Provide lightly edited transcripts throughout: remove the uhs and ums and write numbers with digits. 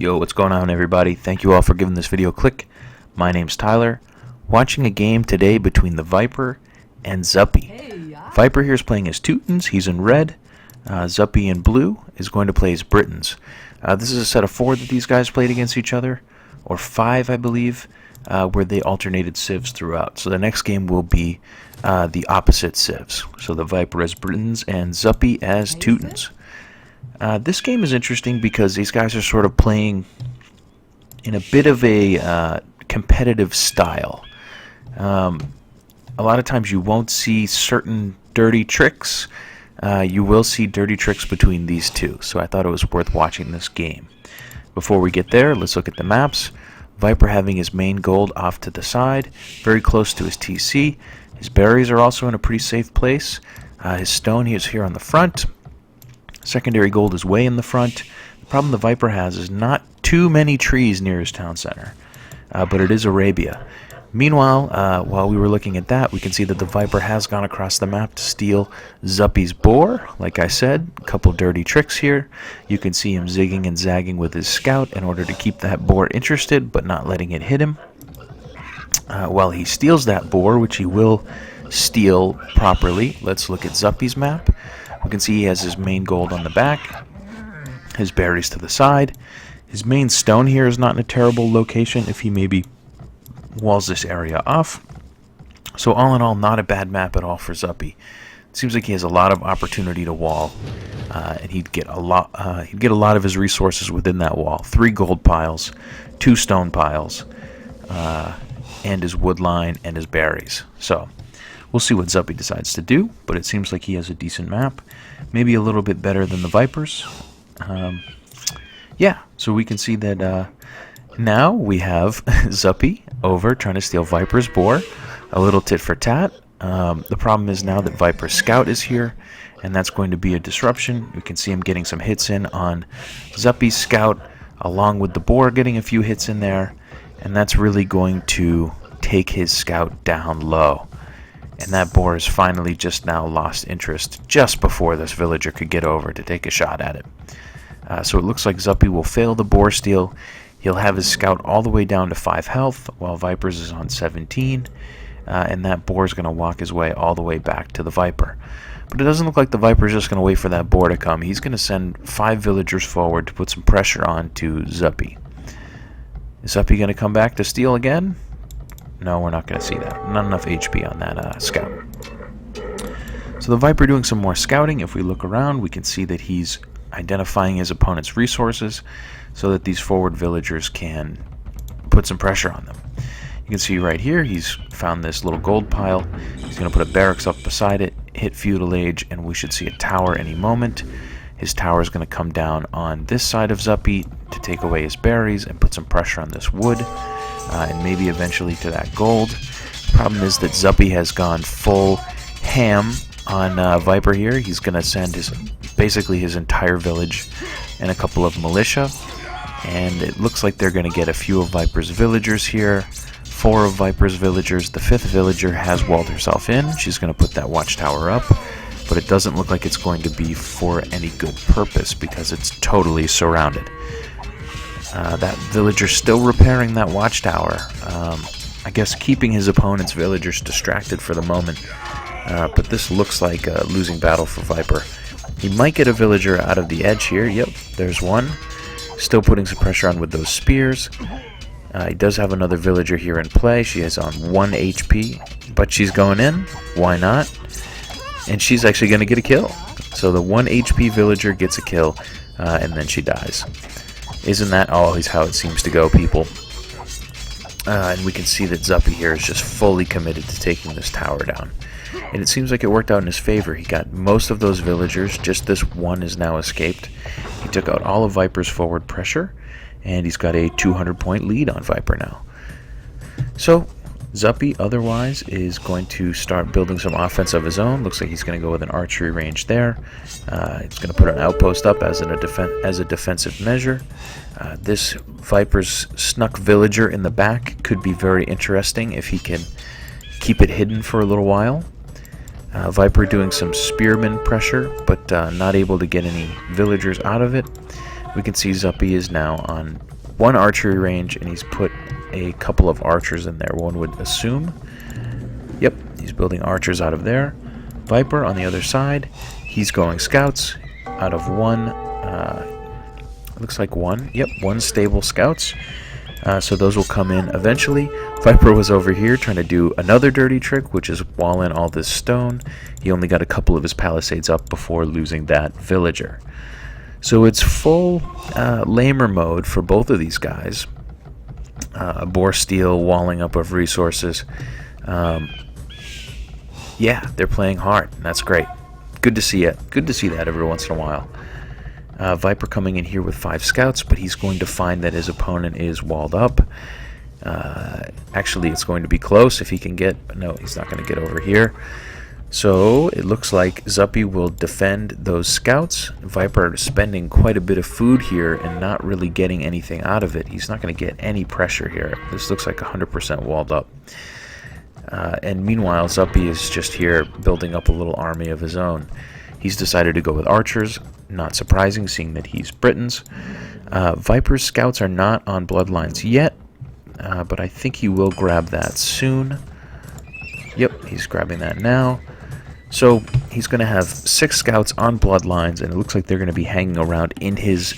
Yo, what's going on, everybody? Thank you all for giving this video a click. My name's Tyler. Watching a game today between the Viper and Zuppi. Viper here is playing as Teutons. He's in red. Zuppi in blue is going to play as Britons. This is a set of 4 that these guys played against each other, or 5, I believe, where they alternated civs throughout. So the next game will be the opposite civs. So the Viper as Britons and Zuppi as Teutons. This game is interesting because these guys are sort of playing in a bit of a competitive style. A lot of times you won't see certain dirty tricks. You will see dirty tricks between these two, so I thought it was worth watching this game. Before we get there, let's look at the maps. Viper having his main gold off to the side, very close to his TC. His berries are also in a pretty safe place. His stone is here on the front. Secondary gold is way in the front. The problem the Viper has is not too many trees near his town center, but it is Arabia. Meanwhile, while we were looking at that, we can see that the Viper has gone across the map to steal Zuppi's boar. Like I said, a couple dirty tricks here. You can see him zigging and zagging with his scout in order to keep that boar interested, but not letting it hit him. While he steals that boar, which he will steal properly, let's look at Zuppi's map. We can see he has his main gold on the back, his berries to the side. His main stone here is not in a terrible location if he maybe walls this area off. So all in all, not a bad map at all for Zuppi. It seems like he has a lot of opportunity to wall, and he'd get a lot of his resources within that wall. 3 gold piles, 2 stone piles, and his wood line and his berries. So we'll see what Zuppi decides to do, but it seems like he has a decent map. Maybe a little bit better than the Vipers. Yeah, so we can see that now we have Zuppi over trying to steal Viper's boar. A little tit for tat. The problem is now that Viper's scout is here, and that's going to be a disruption. We can see him getting some hits in on Zuppi's scout, along with the boar getting a few hits in there, and that's really going to take his scout down low. And that boar has finally just now lost interest just before this villager could get over to take a shot at it. So it looks like Zuppi will fail the boar steal. He'll have his scout all the way down to 5 health, while Viper's is on 17. And that boar is going to walk his way all the way back to the Viper. But it doesn't look like the Viper is just going to wait for that boar to come. He's going to send 5 villagers forward to put some pressure on to Zuppi. Is Zuppi going to come back to steal again? No, we're not going to see that. Not enough HP on that scout. So the Viper doing some more scouting. If we look around, we can see that he's identifying his opponent's resources so that these forward villagers can put some pressure on them. You can see right here, he's found this little gold pile. He's going to put a barracks up beside it, hit feudal age, and we should see a tower any moment. His tower is going to come down on this side of Zuppi to take away his berries and put some pressure on this wood. And maybe eventually to that gold. The problem is that Zuppi has gone full ham on Viper here. He's going to send basically his entire village and a couple of militia. And it looks like they're going to get a few of Viper's villagers here. 4 of Viper's villagers. The 5th villager has walled herself in. She's going to put that watchtower up. But it doesn't look like it's going to be for any good purpose because it's totally surrounded. That villager's still repairing that watchtower. I guess keeping his opponent's villagers distracted for the moment. But this looks like a losing battle for Viper. He might get a villager out of the edge here. Yep, there's one. Still putting some pressure on with those spears. He does have another villager here in play. She is on 1 HP, but she's going in. Why not? And she's actually going to get a kill. So the 1 HP villager gets a kill, and then she dies. Isn't that always how it seems to go, people? And we can see that Zuppi here is just fully committed to taking this tower down. And it seems like it worked out in his favor. He got most of those villagers. Just this one is now escaped. He took out all of Viper's forward pressure, and he's got a 200-point lead on Viper now. So Zuppi otherwise is going to start building some offense of his own. Looks like he's going to go with an archery range there. He's going to put an outpost up as a defensive measure. This Viper's snuck villager in the back could be very interesting if he can keep it hidden for a little while. Viper doing some spearman pressure, but not able to get any villagers out of it. We can see Zuppi is now on one archery range, and he's put a couple of archers in there, one would assume. Yep, he's building archers out of there. Viper on the other side, he's going scouts out of one, looks like one, yep, one stable scouts. So those will come in eventually. Viper was over here trying to do another dirty trick, which is wall in all this stone. He only got a couple of his palisades up before losing that villager. So it's full lamer mode for both of these guys. Boar steel, walling up of resources. Yeah, they're playing hard, and that's great. Good to see it. Good to see that every once in a while. Viper coming in here with 5 scouts, but he's going to find that his opponent is walled up. Actually, it's going to be close if he can get... No, he's not going to get over here. So it looks like Zuppi will defend those scouts. Viper spending quite a bit of food here and not really getting anything out of it. He's not going to get any pressure here. This looks like 100% walled up. And meanwhile, Zuppi is just here building up a little army of his own. He's decided to go with archers. Not surprising, seeing that he's Britons. Viper's scouts are not on bloodlines yet, but I think he will grab that soon. Yep, he's grabbing that now. So he's going to have 6 scouts on bloodlines, and it looks like they're going to be hanging around in his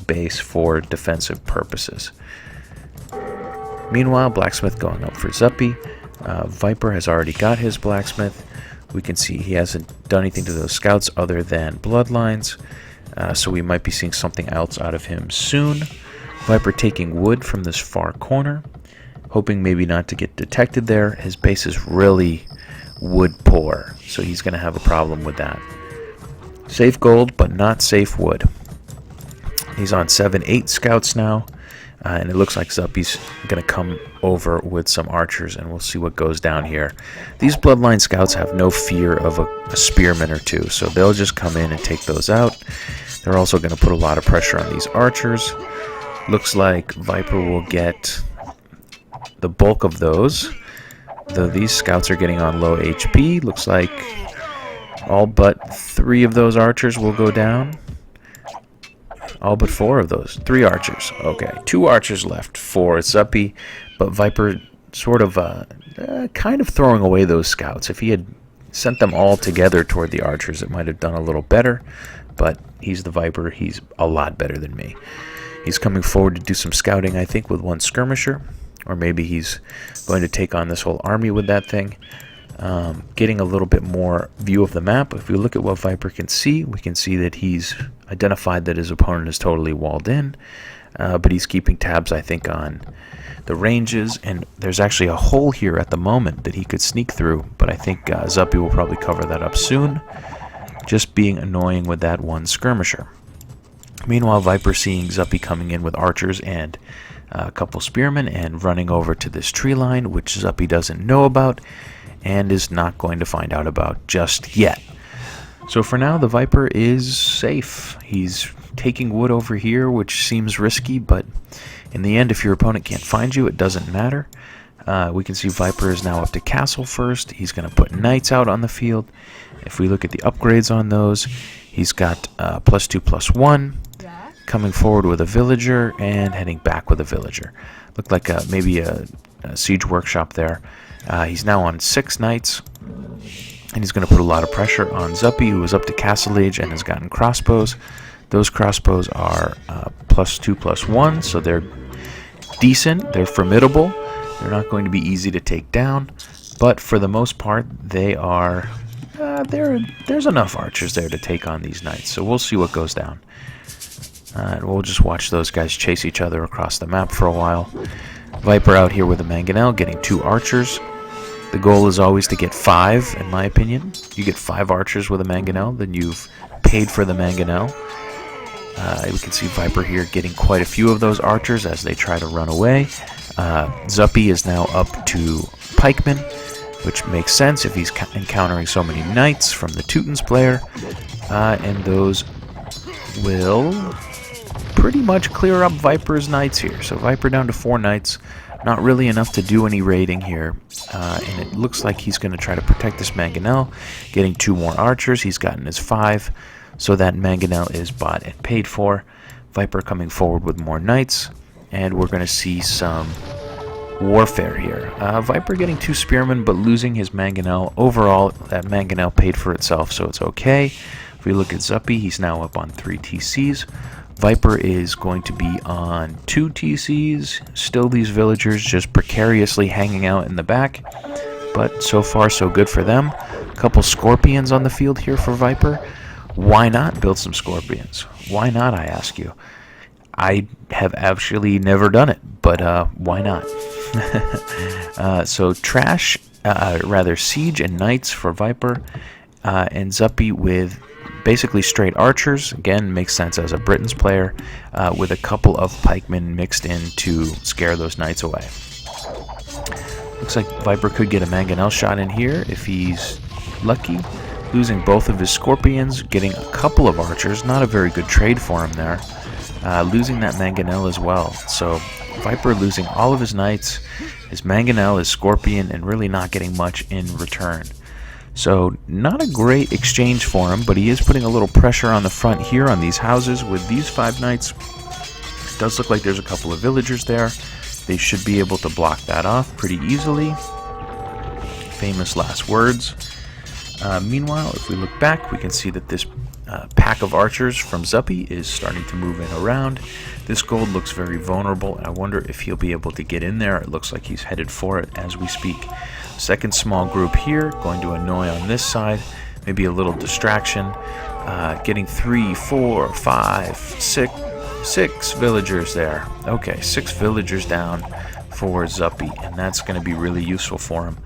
base for defensive purposes. Meanwhile, blacksmith going up for Zuppi. Viper has already got his blacksmith. We can see he hasn't done anything to those scouts other than bloodlines, so we might be seeing something else out of him soon. Viper taking wood from this far corner, hoping maybe not to get detected there. His base is really wood poor, so he's going to have a problem with that. Safe gold, but not safe wood. He's on 7-8 scouts now, and it looks like Zuppi's going to come over with some archers, and we'll see what goes down here. These bloodline scouts have no fear of a spearman or two, so they'll just come in and take those out. They're also going to put a lot of pressure on these archers. Looks like Viper will get the bulk of those, though these scouts are getting on low HP. Looks like all but 3 of those archers will go down. All but 4 of those. 3 archers. Okay, 2 archers left for Zuppi, but Viper sort of kind of throwing away those scouts. If he had sent them all together toward the archers, it might have done a little better, but he's the Viper. He's a lot better than me. He's coming forward to do some scouting, I think, with 1 skirmisher, or maybe he's going to take on this whole army with that thing. Getting a little bit more view of the map. If we look at what Viper can see, we can see that he's identified that his opponent is totally walled in, but he's keeping tabs, I think, on the ranges, and there's actually a hole here at the moment that he could sneak through, but I think Zuppi will probably cover that up soon, just being annoying with that 1 skirmisher. Meanwhile, Viper seeing Zuppi coming in with archers and a couple spearmen and running over to this tree line, which Zuppi doesn't know about and is not going to find out about just yet. So for now, the Viper is safe. He's taking wood over here, which seems risky, but in the end, if your opponent can't find you, it doesn't matter. We can see Viper is now up to castle first. He's going to put knights out on the field. If we look at the upgrades on those, he's got +2/+1. Coming forward with a villager and heading back with a villager. Looked like maybe a siege workshop there. He's now on 6 knights, and he's going to put a lot of pressure on Zuppi, who is up to castle age and has gotten crossbows. Those crossbows are +2/+1, so they're decent. They're formidable. They're not going to be easy to take down, but for the most part, they are. There's enough archers there to take on these knights, so we'll see what goes down. And we'll just watch those guys chase each other across the map for a while. Viper out here with a mangonel, getting 2 archers. The goal is always to get 5, in my opinion. You get 5 archers with a mangonel, then you've paid for the mangonel. We can see Viper here getting quite a few of those archers as they try to run away. Zuppi is now up to pikemen, which makes sense if he's encountering so many knights from the Teutons player. And those will pretty much clear up Viper's knights here. So Viper down to 4 knights. Not really enough to do any raiding here. And it looks like he's going to try to protect this mangonel. Getting 2 more archers. He's gotten his 5. So that mangonel is bought and paid for. Viper coming forward with more knights, and we're going to see some warfare here. Viper getting 2 spearmen, but losing his mangonel. Overall, that mangonel paid for itself, so it's okay. If we look at Zuppi, he's now up on 3 TCs. Viper is going to be on 2 TCs. Still these villagers just precariously hanging out in the back, but so far so good for them. A couple scorpions on the field here for Viper. Why not build some scorpions? Why not, I ask you? I have actually never done it, but why not? So trash, rather siege and knights for Viper, and Zuppi with basically straight archers. Again, makes sense as a Britons player, with a couple of pikemen mixed in to scare those knights away. Looks like Viper could get a mangonel shot in here if he's lucky. Losing both of his scorpions, getting a couple of archers. Not a very good trade for him there. Losing that mangonel as well. So Viper losing all of his knights, his mangonel, his scorpion, and really not getting much in return. So not a great exchange for him, but he is putting a little pressure on the front here on these houses with these 5 knights. It does look like there's a couple of villagers there. They should be able to block that off pretty easily. Famous last words. Meanwhile, if we look back, we can see that this pack of archers from Zuppi is starting to move in around. This gold looks very vulnerable. I wonder if he'll be able to get in there. It looks like he's headed for it as we speak. Second small group here, going to annoy on this side. Maybe a little distraction. Getting 3, 4, 5, 6 villagers there. Okay, 6 villagers down for Zuppi, and that's going to be really useful for him.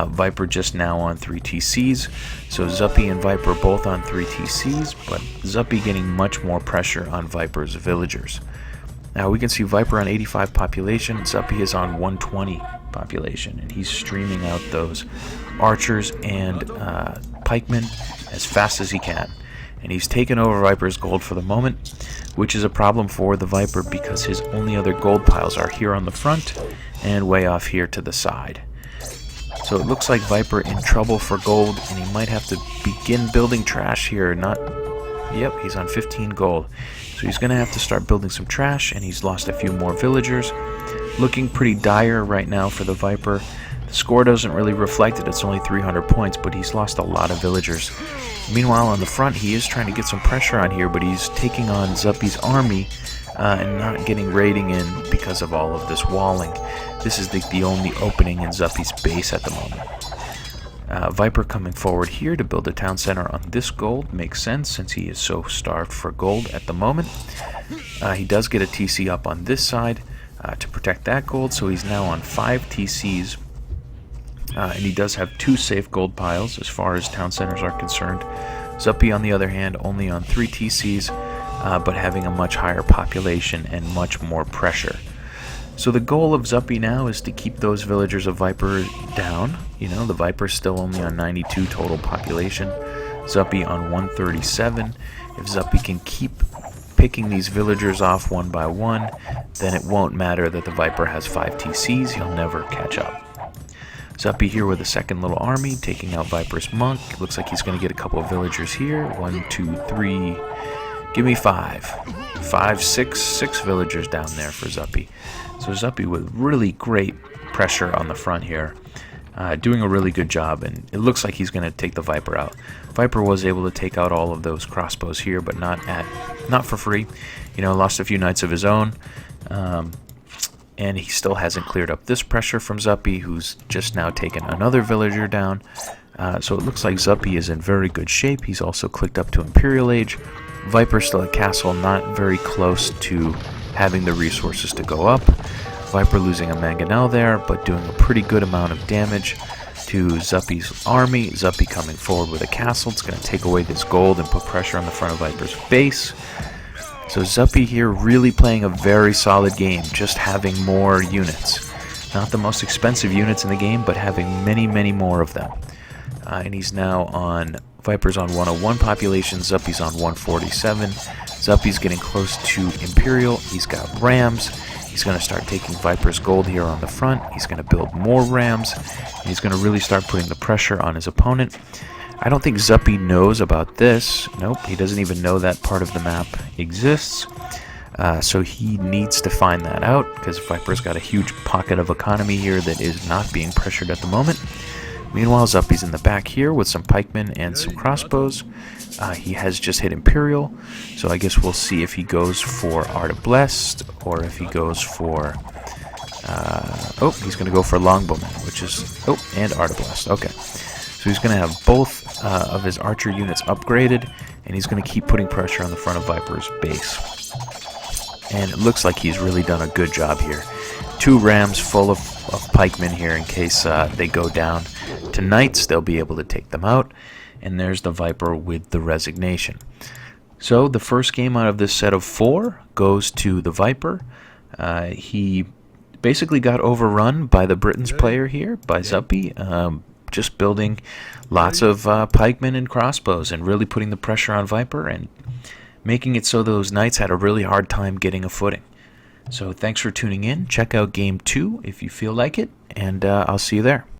Viper just now on 3 TCs, so Zuppi and Viper both on 3 TCs, but Zuppi getting much more pressure on Viper's villagers. Now we can see Viper on 85 population, Zuppi is on 120 population, and he's streaming out those archers and pikemen as fast as he can. And he's taken over Viper's gold for the moment, which is a problem for the Viper because his only other gold piles are here on the front and way off here to the side. So it looks like Viper in trouble for gold, and he might have to begin building trash here. Yep, he's on 15 gold. So he's going to have to start building some trash, and he's lost a few more villagers. Looking pretty dire right now for the Viper. The score doesn't really reflect it. It's only 300 points, but he's lost a lot of villagers. Meanwhile, on the front, he is trying to get some pressure on here, but he's taking on Zuppi's army and not getting raiding in because of all of this walling. This is the only opening in Zuppi's base at the moment. Viper coming forward here to build a town center on this gold. Makes sense since he is so starved for gold at the moment. He does get a TC up on this side to protect that gold, so he's now on 5 TCs. And he does have 2 safe gold piles as far as town centers are concerned. Zuppi, on the other hand, only on 3 TCs, but having a much higher population and much more pressure. So the goal of Zuppi now is to keep those villagers of Viper down. You know, the Viper's still only on 92 total population. Zuppi on 137. If Zuppi can keep picking these villagers off one by one, then it won't matter that the Viper has 5 TCs. He'll never catch up. Zuppi here with a second little army, taking out Viper's monk. Looks like he's going to get a couple of villagers here. 1, 2, 3. Give me 5. 5, 6 villagers down there for Zuppi. So Zuppi with really great pressure on the front here, doing a really good job, and it looks like he's going to take the Viper out. Viper was able to take out all of those crossbows here, but not for free. You know, lost a few knights of his own, and he still hasn't cleared up this pressure from Zuppi, who's just now taken another villager down. So it looks like Zuppi is in very good shape. He's also clicked up to Imperial Age. Viper still at castle, not very close to having the resources to go up. Viper losing a mangonel there, but doing a pretty good amount of damage to Zuppi's army. Zuppi coming forward with a castle. It's going to take away this gold and put pressure on the front of Viper's base. So Zuppi here really playing a very solid game, just having more units. Not the most expensive units in the game, but having many, many more of them. And he's now on, Viper's on 101 population, Zuppi's on 147. Zuppi's getting close to Imperial. He's got rams. He's going to start taking Viper's gold here on the front. He's going to build more rams. And he's going to really start putting the pressure on his opponent. I don't think Zuppi knows about this. Nope, he doesn't even know that part of the map exists. So he needs to find that out, because Viper's got a huge pocket of economy here that is not being pressured at the moment. Meanwhile, Zuppi's in the back here with some pikemen and some crossbows. He has just hit Imperial, so I guess we'll see if he goes for Art of Blessed, or if he goes for... he's going to go for Longbowman, which is... and Art of Blessed. Okay. So he's going to have both of his archer units upgraded, and he's going to keep putting pressure on the front of Viper's base. And it looks like he's really done a good job here. 2 rams full of pikemen here in case they go down to knights. They'll be able to take them out. And there's the Viper with the resignation. So the first game out of this set of 4 goes to the Viper. He basically got overrun by the Britons player here, by Zuppi, just building lots of pikemen and crossbows and really putting the pressure on Viper and making it so those knights had a really hard time getting a footing. So thanks for tuning in. Check out Game 2 if you feel like it, and I'll see you there.